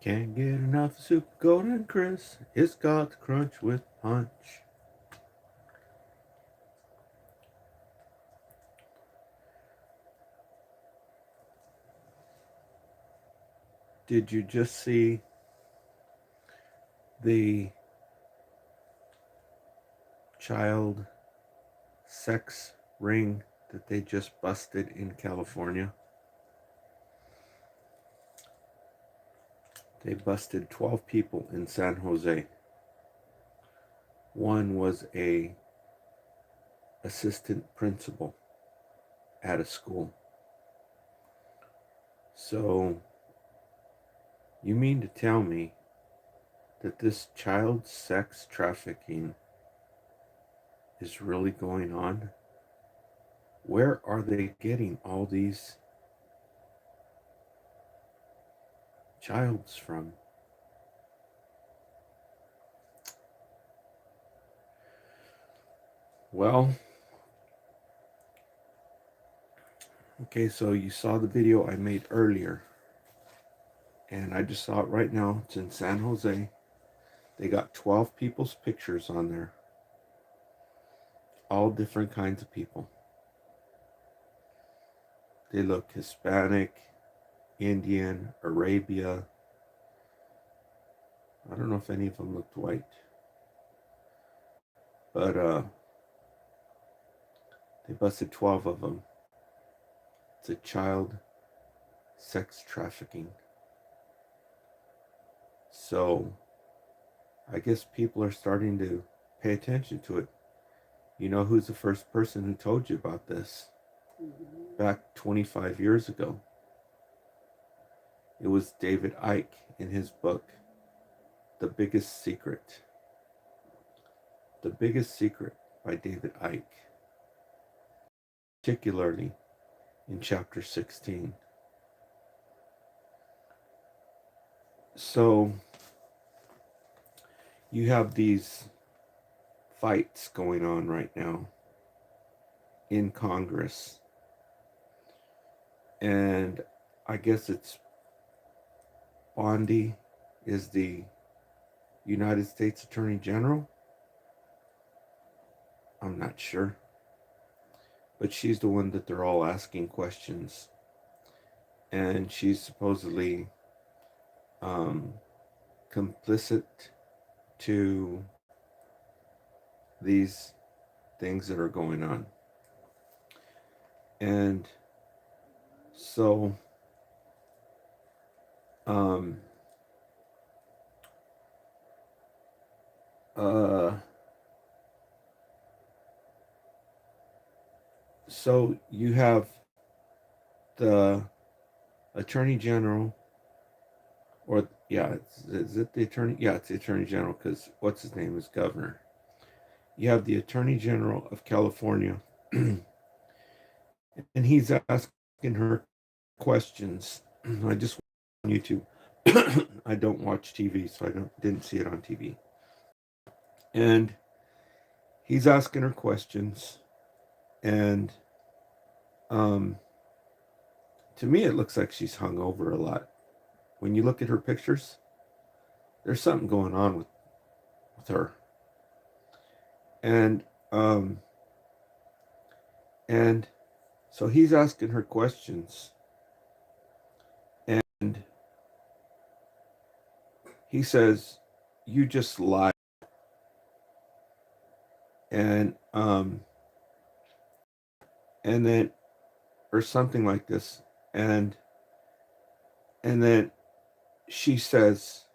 Can't get enough soup, golden crisp. It's got to crunch with punch. Did you just see the child sex ring that they just busted in California? They busted 12 people in San Jose. One was a assistant principal at a school. So, you mean to tell me that this child sex trafficking is really going on? Where are they getting all these childs from? Well, okay, so you saw the video I made earlier, and I just saw it right now. It's in San Jose. They got 12 people's pictures on there, all different kinds of people. They look Hispanic, Indian, Arabia. I don't know if any of them looked white, but they busted 12 of them. It's a child sex trafficking. So I guess people are starting to pay attention to it. You know who's the first person who told you about this? Back 25 years ago. It was David Icke in his book, The Biggest Secret. The Biggest Secret by David Icke, particularly in chapter 16. So you have these fights going on right now in Congress. And I guess it's Bondi is the United States Attorney General. I'm not sure. But she's the one that they're all asking questions. And she's supposedly complicit to these things that are going on. And so so you have the Attorney General, or yeah, is it the Attorney? Yeah, it's the Attorney General, because what's his name is Governor. You have the Attorney General of California, and he's asking her questions. I just on YouTube. I don't watch TV, so didn't see it on TV. And he's asking her questions, and to me, it looks like she's hung over a lot. When you look at her pictures, there's something going on with her. And so he's asking her questions, and he says, "You just lied," and then or something like this, and then she says,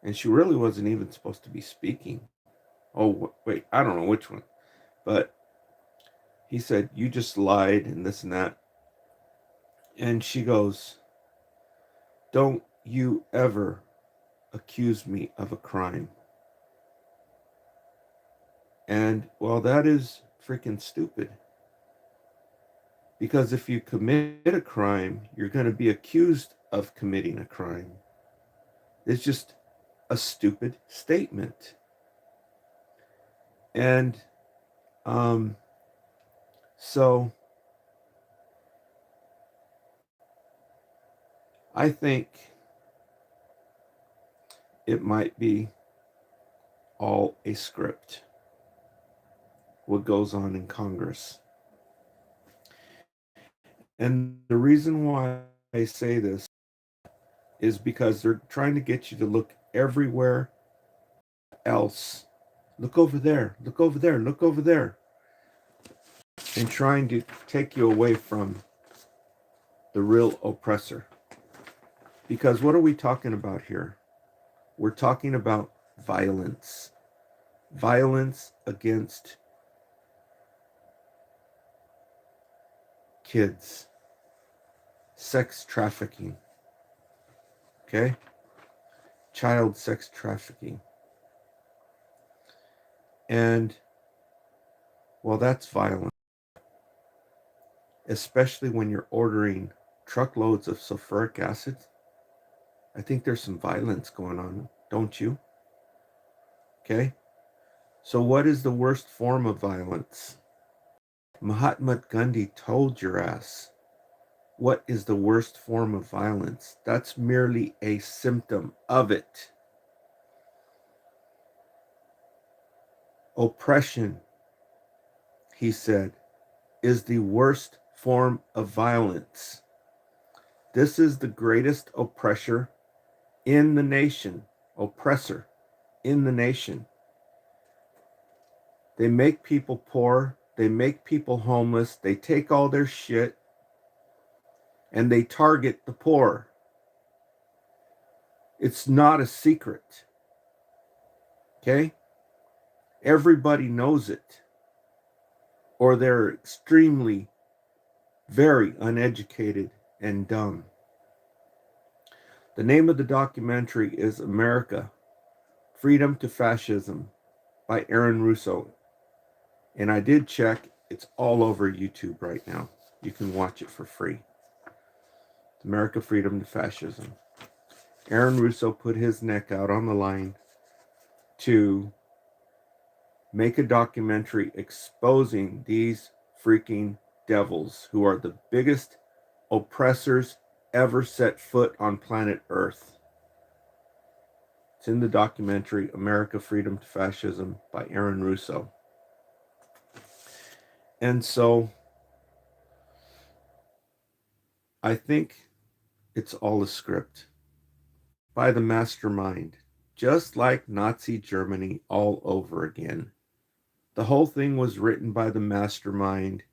and she really wasn't even supposed to be speaking. Oh wait, I don't know which one, but he said, "You just lied," and this and that. And she goes, "Don't you ever accuse me of a crime." And well, that is freaking stupid. Because if you commit a crime, you're going to be accused of committing a crime. It's just a stupid statement. And so I think it might be all a script, what goes on in Congress. And the reason why I say this is because they're trying to get you to look everywhere else. Look over there, look over there, look over there. And trying to take you away from the real oppressor. Because what are we talking about here? We're talking about violence. Violence against kids. Sex trafficking. Okay? Child sex trafficking. And, well, that's violent. Especially when you're ordering truckloads of sulfuric acid. I think there's some violence going on, don't you? Okay? So what is the worst form of violence? Mahatma Gandhi told your ass what is the worst form of violence. That's merely a symptom of it. Oppression, he said, is the worst form of violence. This is the greatest oppressor in the nation. Oppressor in the nation. They make people poor. They make people homeless. They take all their shit and they target the poor. It's not a secret. Okay? Everybody knows it. Or they're extremely, very uneducated and dumb. The name of the documentary is America, Freedom to Fascism by Aaron Russo. And I did check, it's all over YouTube right now. You can watch it for free. America, Freedom to Fascism. Aaron Russo put his neck out on the line to make a documentary exposing these freaking devils who are the biggest oppressors ever set foot on planet Earth. It's in the documentary America, Freedom to Fascism by Aaron Russo. And so I think it's all a script by the mastermind, just like Nazi Germany all over again. The whole thing was written by the mastermind.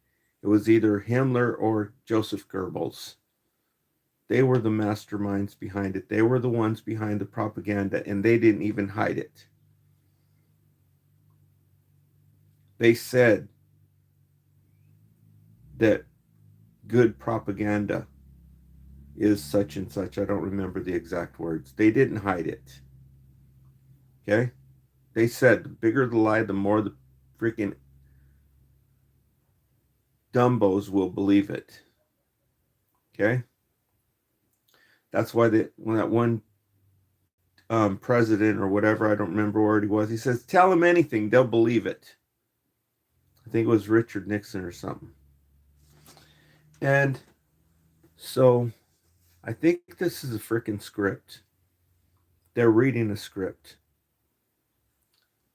It was either Himmler or Joseph Goebbels. They were the masterminds behind it. They were the ones behind the propaganda, and they didn't even hide it. They said that good propaganda is such and such. I don't remember the exact words. They didn't hide it. Okay? They said the bigger the lie, the more the freaking dumbos will believe it. Okay? That's why when that one president or whatever, I don't remember where he was, he says, tell them anything, they'll believe it. I think it was Richard Nixon or something. And so I think this is a freaking script. They're reading a script.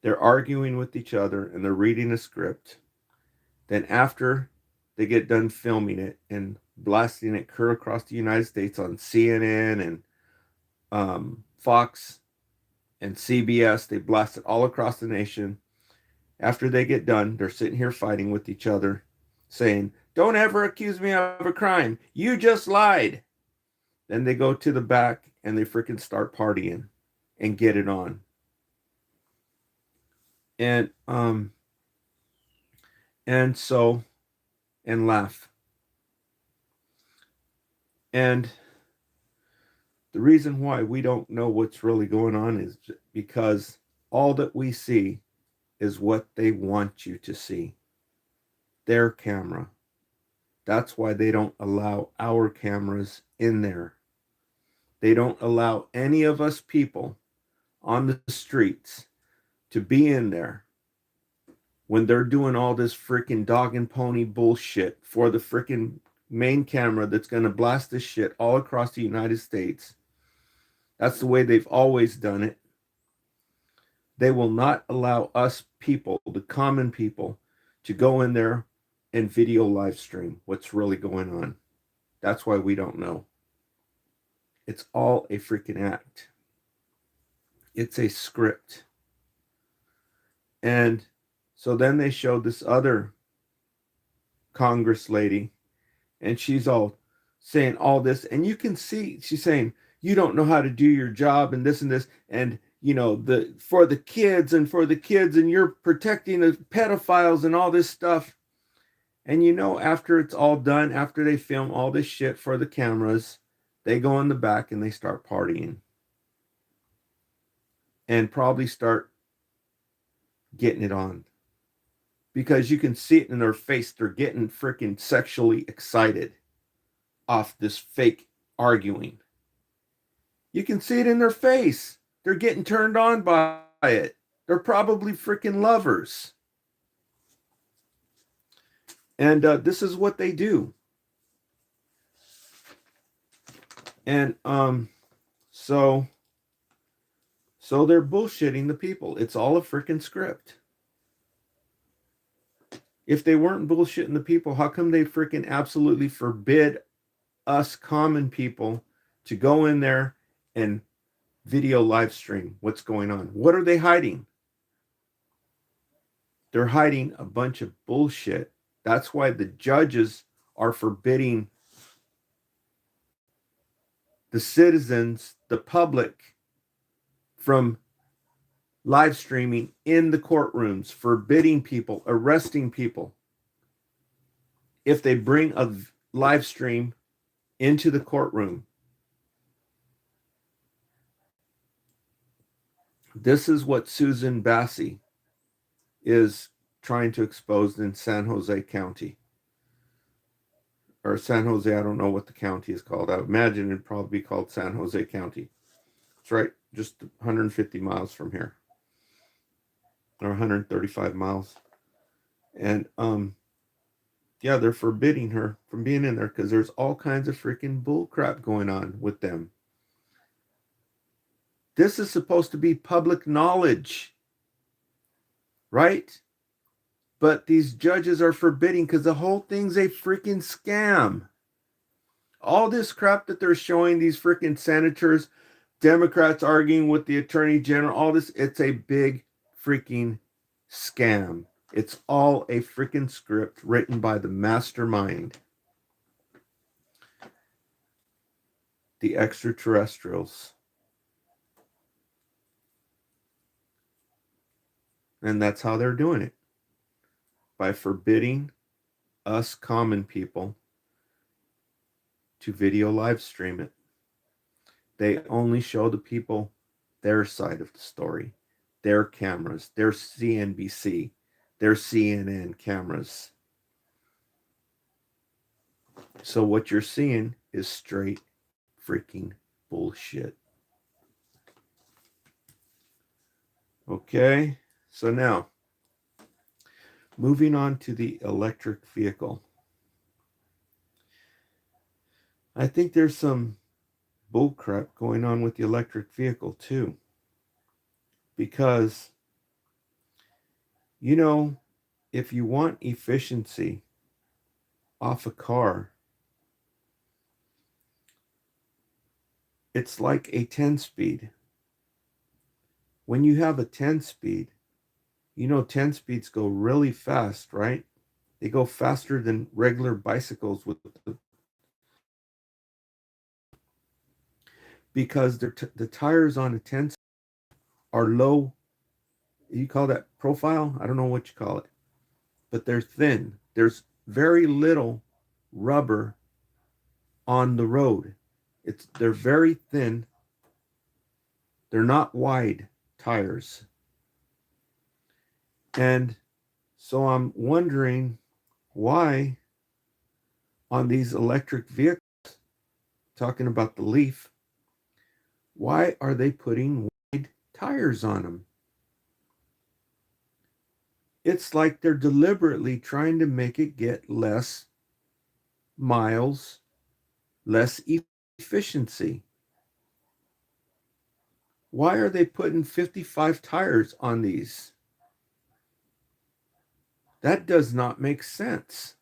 They're arguing with each other and they're reading a script. Then after they get done filming it and blasting it clear across the United States on CNN and Fox and CBS, they blast it all across the nation. After they get done, they're sitting here fighting with each other, saying, don't ever accuse me of a crime. You just lied. Then they go to the back and they freaking start partying and get it on. And laugh. And the reason why we don't know what's really going on is because all that we see is what they want you to see. Their camera. That's why they don't allow our cameras in there. They don't allow any of us people on the streets to be in there when they're doing all this freaking dog and pony bullshit for the freaking main camera that's going to blast this shit all across the United States. That's the way they've always done it. They will not allow us people, the common people, to go in there and video live stream what's really going on. That's why we don't know. It's all a freaking act. It's a script. And so then they showed this other Congress lady, and she's all saying all this, and you can see she's saying, you don't know how to do your job, and this, and the for the kids, and you're protecting the pedophiles and all this stuff. And after it's all done, after they film all this shit for the cameras, they go in the back and they start partying and probably start getting it on, because you can see it in their face. They're getting freaking sexually excited off this fake arguing. You can see it in their face. They're getting turned on by it. They're probably freaking lovers. And this is what they do. And so they're bullshitting the people. It's all a freaking script. If they weren't bullshitting the people, how come they freaking absolutely forbid us common people to go in there and video live stream what's going on? What are they hiding? They're hiding a bunch of bullshit. That's why the judges are forbidding the citizens, the public, from live streaming in the courtrooms, forbidding people, arresting people if they bring a live stream into the courtroom. This is what Susan Bassey is trying to expose in San Jose County. Or San Jose, I don't know what the county is called. I imagine it'd probably be called San Jose County. It's right just 150 miles from here. Or 135 miles. And yeah, they're forbidding her from being in there because there's all kinds of freaking bull crap going on with them. This is supposed to be public knowledge, right? But these judges are forbidding because the whole thing's a freaking scam. All this crap that they're showing these freaking senators, Democrats arguing with the attorney general, all this, it's a big freaking scam. It's all a freaking script written by the mastermind, the extraterrestrials. And that's how they're doing it, by forbidding us common people to video live stream it. They only show the people their side of the story, their cameras, their CNBC, their CNN cameras. So what you're seeing is straight freaking bullshit. Okay, so now moving on to the electric vehicle. I think there's some bullcrap going on with the electric vehicle too. Because, if you want efficiency off a car, it's like a 10-speed. When you have a 10-speed, 10 speeds go really fast, right? They go faster than regular bicycles because the tires on a 10 are low. You call that profile? I don't know what you call it, but they're thin. There's very little rubber on the road. They're very thin. They're not wide tires. And so I'm wondering why on these electric vehicles, talking about the Leaf, why are they putting wide tires on them? It's like they're deliberately trying to make it get less miles, less efficiency. Why are they putting 55 tires on these? That does not make sense.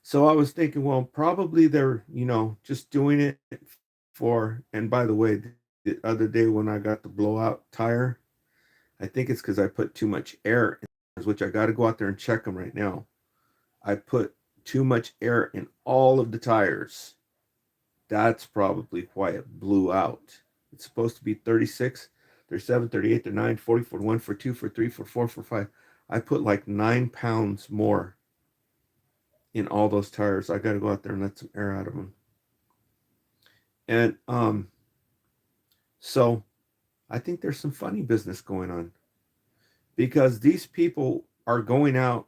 So I was thinking, well, probably they're, just doing it for, and by the way, the other day when I got the blowout tire, I think it's because I put too much air in, which I got to go out there and check them right now. I put too much air in all of the tires. That's probably why it blew out. It's supposed to be 36, 37, 38, 39, 40, 41, 42, 43, 44, 45. I put like 9 pounds more in all those tires. I got to go out there and let some air out of them. And so I think there's some funny business going on because these people are going out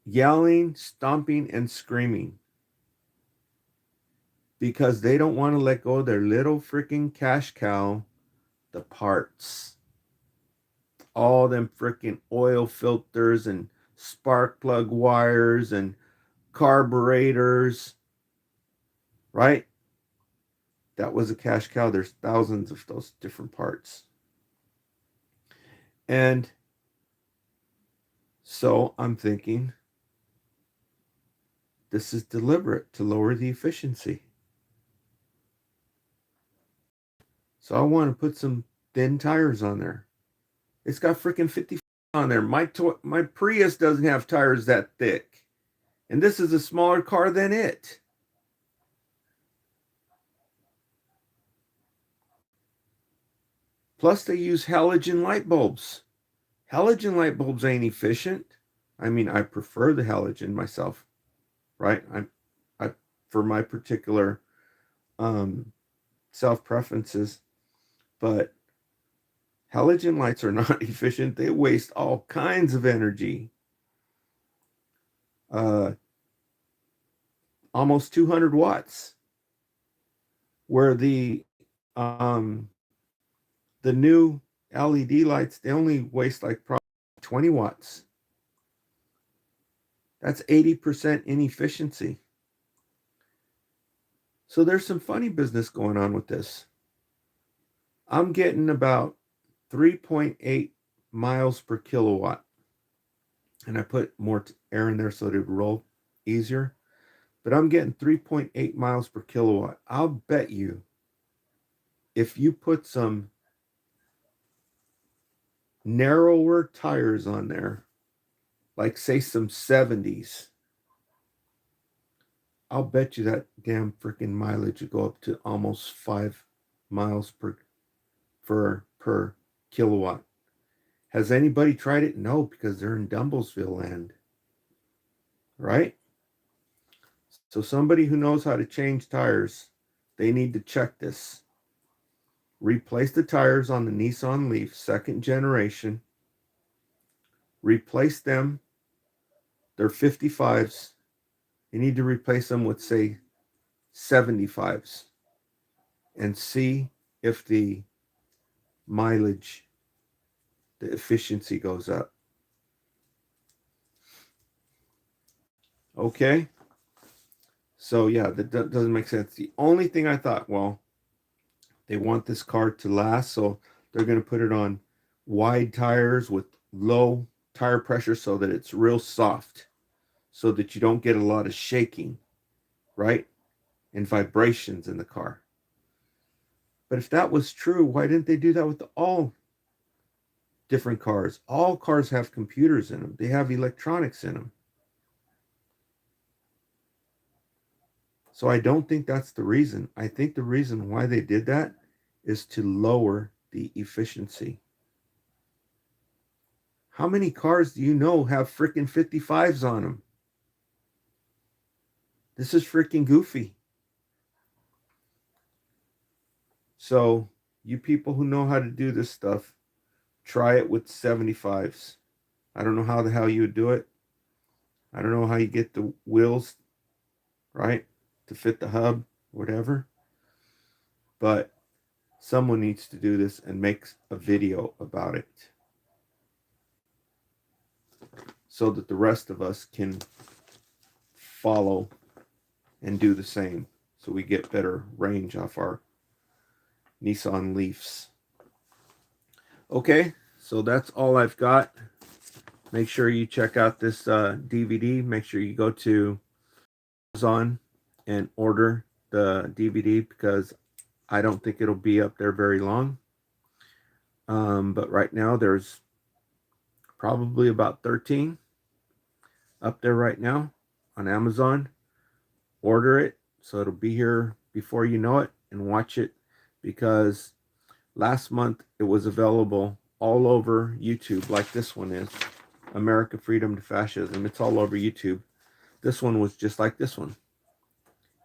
yelling, stomping, and screaming because they don't want to let go of their little freaking cash cow, the parts. All them freaking oil filters and spark plug wires and carburetors, right? That was a cash cow. There's thousands of those different parts. And so I'm thinking this is deliberate to lower the efficiency. So I want to put some thin tires on there. It's got freaking 50 on there. My Prius doesn't have tires that thick. And this is a smaller car than it. Plus they use halogen light bulbs. Halogen light bulbs ain't efficient. I mean, I prefer the halogen myself, right? I for my particular self preferences, but halogen lights are not efficient. They waste all kinds of energy. Almost 200 watts, where the new LED lights, they only waste like probably 20 watts. That's 80% inefficiency. So there's some funny business going on with this. I'm getting about 3.8 miles per kilowatt. And I put more air in there so it would roll easier. But I'm getting 3.8 miles per kilowatt. I'll bet you if you put some narrower tires on there, like say some 70s, I'll bet you that damn freaking mileage would go up to almost 5 miles per kilowatt. Has anybody tried it? No, because they're in Dumblesville land. Right? So somebody who knows how to change tires, they need to check this. Replace the tires on the Nissan Leaf second generation. Replace them. They're 55s. You need to replace them with, say, 75s and see if the mileage, the efficiency goes up. Okay? So, yeah, that doesn't make sense. The only thing I thought, well, they want this car to last, so they're going to put it on wide tires with low tire pressure so that it's real soft, so that you don't get a lot of shaking, right? And vibrations in the car. But if that was true, why didn't they do that with all different cars? All cars have computers in them, they have electronics in them. So I don't think that's the reason. I think the reason why they did that is to lower the efficiency. How many cars do you know have freaking 55s on them? This is freaking goofy. So, you people who know how to do this stuff, try it with 75s. I don't know how the hell you would do it. I don't know how you get the wheels, right, to fit the hub, whatever. But someone needs to do this and make a video about it so that the rest of us can follow and do the same, so we get better range off our Nissan Leafs. Okay, so that's all I've got. Make sure you check out this DVD. Make sure you go to Amazon and order the DVD because I don't think it'll be up there very long. But right now there's probably about 13 up there right now on Amazon. Order it so it'll be here before you know it, and watch it, because last month it was available all over YouTube, like this one is, America Freedom to Fascism. It's all over YouTube. This one was just like this one.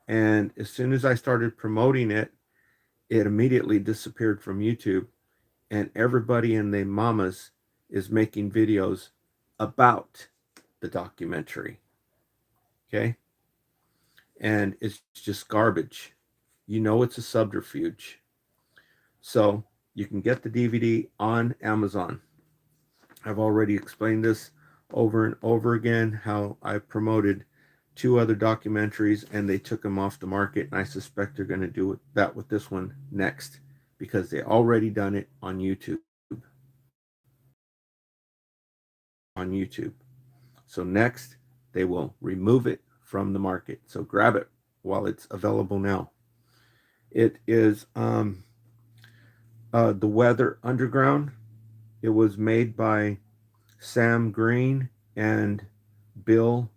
And as soon as I started promoting it, it immediately disappeared from YouTube. And everybody and their mamas is making videos about the documentary. Okay? And it's just garbage. You know it's a subterfuge. So you can get the DVD on Amazon. I've already explained this over and over again, how I promoted 2 other documentaries and they took them off the market, and I suspect they're going to do that with this one next, because they already done it on YouTube. So next they will remove it from the market. So grab it while it's available now. It is The Weather Underground. It was made by Sam Green and Bill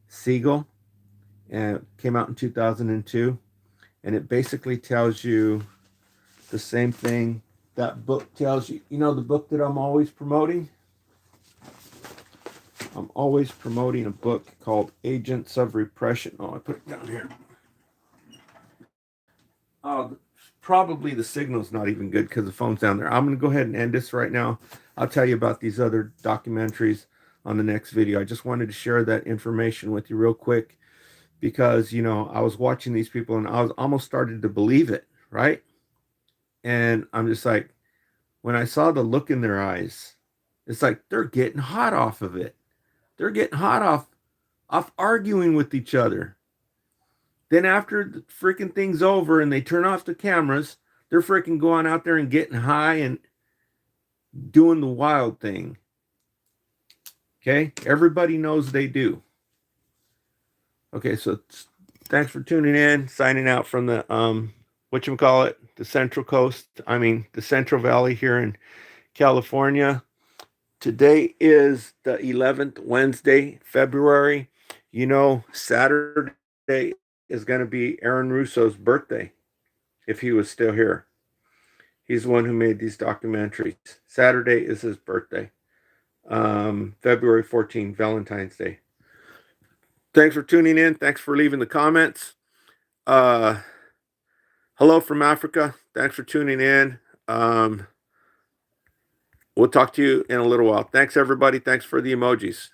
Siegel, and it came out in 2002. And it basically tells you the same thing that book tells you. You know the book that I'm always promoting? I'm always promoting a book called Agents of Repression. Oh, I put it down here. Oh, probably the signal's not even good because the phone's down there. I'm going to go ahead and end this right now. I'll tell you about these other documentaries on the next video. I just wanted to share that information with you real quick because, you know, I was watching these people and I was almost started to believe it, right? And I'm just like, when I saw the look in their eyes, it's like they're getting hot off of it. They're getting hot off arguing with each other. Then after the freaking thing's over and they turn off the cameras, they're freaking going out there and getting high and doing the wild thing. Okay? Everybody knows they do. Okay, so thanks for tuning in. Signing out from the whatchamacallit, the Central Coast. The Central Valley here in California. Today is the 11th, Wednesday, February. You know, Saturday is going to be Aaron Russo's birthday, if he was still here. He's the one who made these documentaries. Saturday is his birthday. February 14th, Valentine's Day. Thanks for tuning in. Thanks for leaving the comments. Hello from Africa. Thanks for tuning in. We'll talk to you in a little while. Thanks, everybody. Thanks for the emojis.